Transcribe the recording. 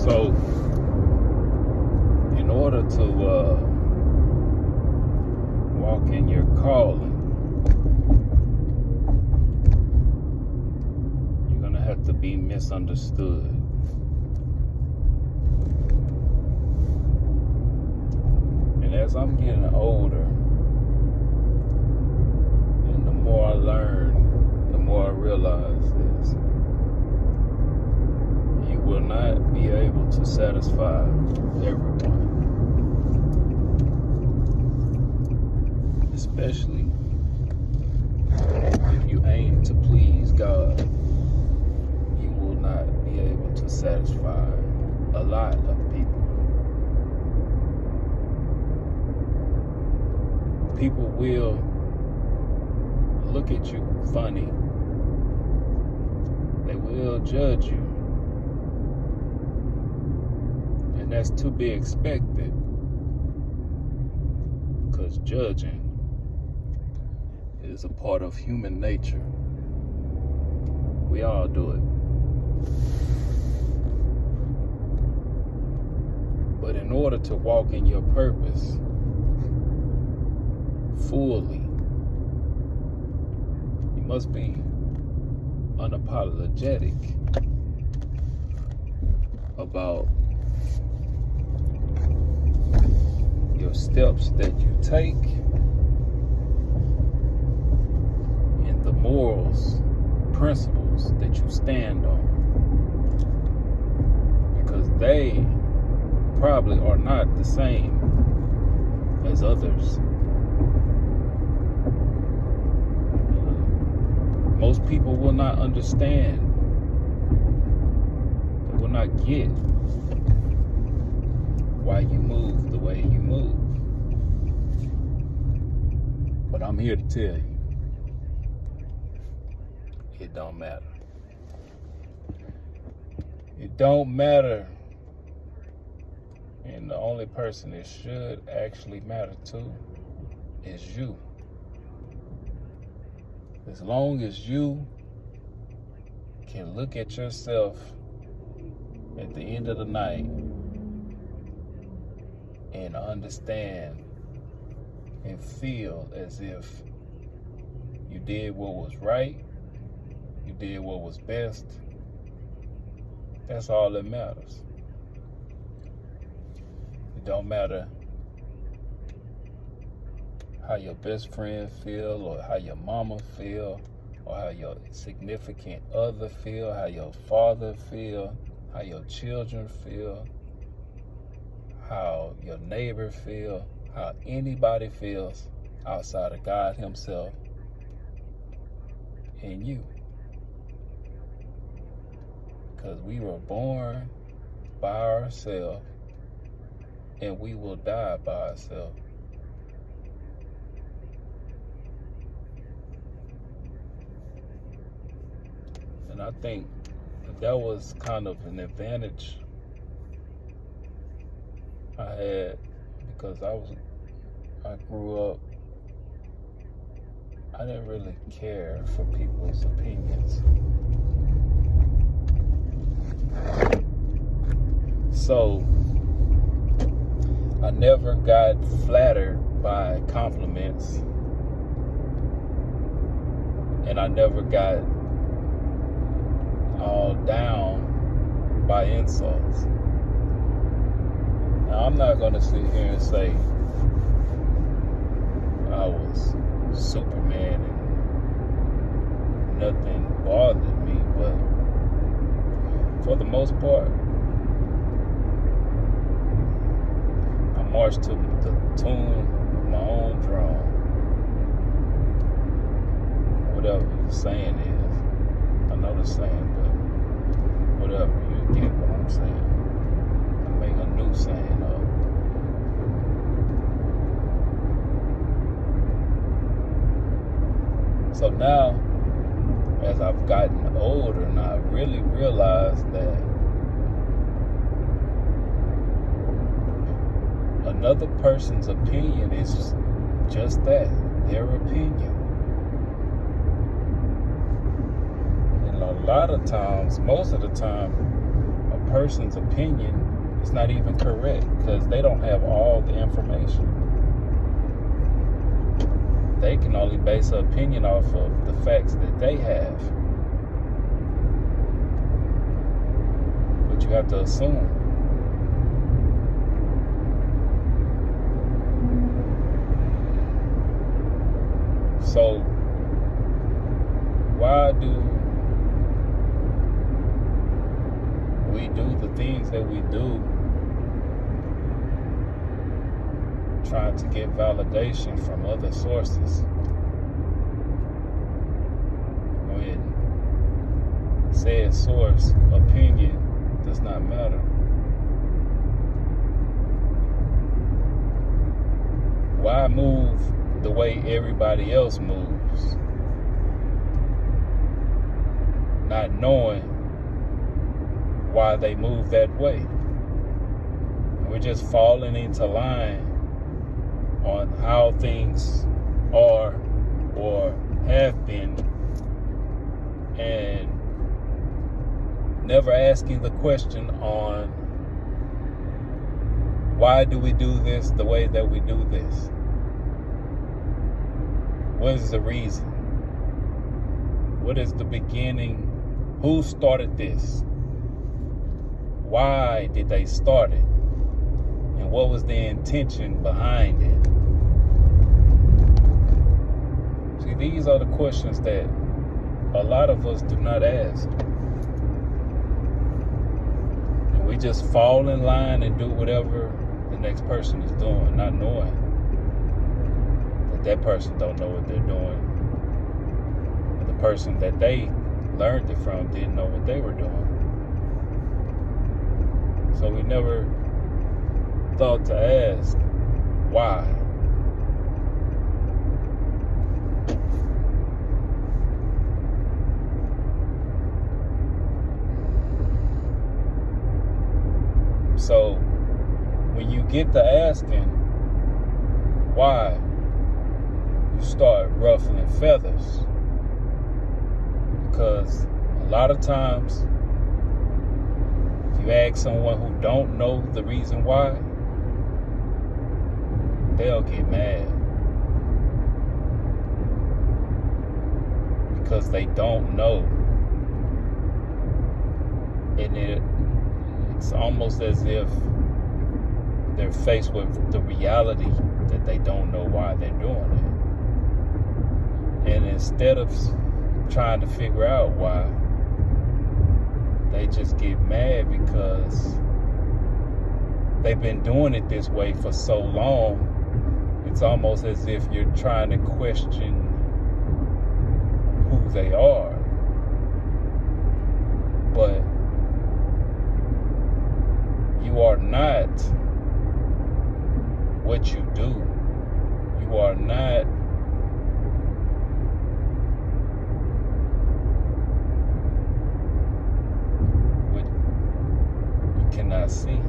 So, in order to walk in your calling, you're going to have to be misunderstood. And as I'm getting older, and the more I learn, the more I realize this. You will not be able to satisfy everyone. Especially if you aim to please God, you will not be able to satisfy a lot of people. People will look at you funny. They will judge you. And that's to be expected, because judging is a part of human nature. We all do it. But in order to walk in your purpose fully, you must be unapologetic about your steps that you take and the morals, principles that you stand on, because they probably are not the same as others. Most people will not understand. They will not get why you move the way you move. But I'm here to tell you, it don't matter. It don't matter. And the only person it should actually matter to is you. As long as you can look at yourself at the end of the night and understand and feel as if you did what was right, you did what was best, that's all that matters. It don't matter how your best friend feel, or how your mama feel, or how your significant other feel, how your father feel, how your children feel, how your neighbor feel, how anybody feels outside of God himself and you. Because we were born by ourselves and we will die by ourselves. And I think that was kind of an advantage I had, because I grew up, I didn't really care for people's opinions. So I never got flattered by compliments, and I never got all down by insults. Now, I'm not going to sit here and say I was Superman and nothing bothered me, but for the most part, I marched to the tune of my own drum, whatever the saying is. I know the saying, but whatever, you get what I'm saying. I make a new saying up. So now, as I've gotten older, and I really realize that another person's opinion is just that, their opinion. And a lot of times, most of the time, a person's opinion is not even correct because they don't have all the information. They can only base an opinion off of the facts that they have. But you have to assume. So, why do we do the things that we do trying to get validation from other sources when said source opinion does not matter? Why move the way everybody else moves, not knowing why they move that way? We're just falling into line on how things are or have been, and never asking the question on why do we do this the way that we do this? What is the reason? What is the beginning? Who started this? Why did they start it? And what was the intention behind it? See, these are the questions that a lot of us do not ask. And we just fall in line and do whatever the next person is doing, not knowing that person don't know what they're doing. And the person that they learned it from didn't know what they were doing. So we never thought to ask why. So when you get to asking why, you start ruffling feathers, because a lot of times if you ask someone who don't know the reason why, they'll get mad because they don't know. And it's almost as if they're faced with the reality that they don't know why they're doing it. And instead of trying to figure out why, they just get mad because they've been doing it this way for so long. It's almost as if you're trying to question who they are. But you are not what you do. You are not what you cannot see.